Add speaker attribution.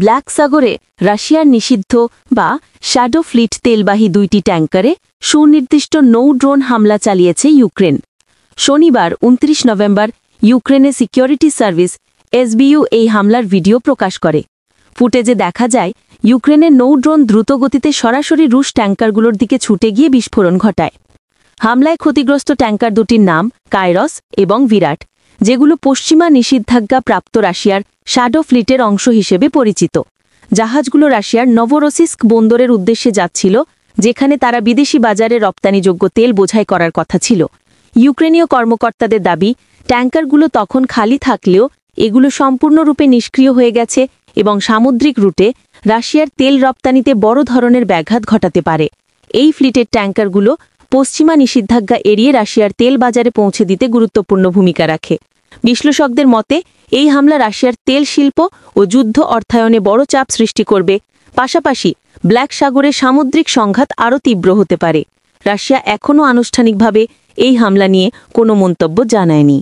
Speaker 1: Black সাগরে রাশিয়ার নিষিদ্ধ বা শ্যাডো ফ্লিট তেলবাহী 2টি ট্যাঙ্কারে সুনির্দিষ্ট নৌ ড্রোন হামলা চালিয়েছে ইউক্রেন। শনিবার 29 নভেম্বর ইউক্রেনের সিকিউরিটি সার্ভিস এসবিইউ এই হামলার ভিডিও প্রকাশ করে। ফুটেজে দেখা যায় ইউক্রেনের নৌ ড্রোন দ্রুতগতিতে সরাসরি রুশ ট্যাঙ্কারগুলোর দিকে ছুটে গিয়ে বিস্ফোরণ ঘটায়। হামলায় ক্ষতিগ্রস্ত ট্যাঙ্কার দুটির নাম কাইরস এবং বিরাট, যেগুলো পশ্চিমা নিষেধাজ্ঞা প্রাপ্ত রাশিয়ার শ্যাডো ফ্লিটের অংশ হিসেবে পরিচিত। জাহাজগুলো রাশিয়ার নভোরোসিস্ক বন্দরের উদ্দেশ্যে যাচ্ছিল, যেখানে তারা বিদেশি বাজারে রপ্তানিযোগ্য তেল বোঝাই করার কথা ছিল। ইউক্রেনীয় কর্মকর্তাদের দাবি, ট্যাঙ্কারগুলো তখন খালি থাকলেও এগুলো সম্পূর্ণরূপে নিষ্ক্রিয় হয়ে গেছে এবং সামুদ্রিক রুটে রাশিয়ার তেল রপ্তানিতে বড় ধরনের ব্যাঘাত ঘটাতে পারে। এই ফ্লিটের ট্যাঙ্কারগুলো পশ্চিমা নিষেধাজ্ঞা এড়িয়ে রাশিয়ার তেল বাজারে পৌঁছে দিতে গুরুত্বপূর্ণ ভূমিকা রাখে। বিশ্লেষকদের মতে এই হামলা রাশিয়ার তেল শিল্প ও যুদ্ধ অর্থায়নে বড় চাপ সৃষ্টি করবে। পাশাপাশি ব্ল্যাক সাগরে সামুদ্রিক সংঘাত আরও তীব্র হতে পারে। রাশিয়া এখনও আনুষ্ঠানিকভাবে এই হামলা নিয়ে কোনো মন্তব্য জানায়নি।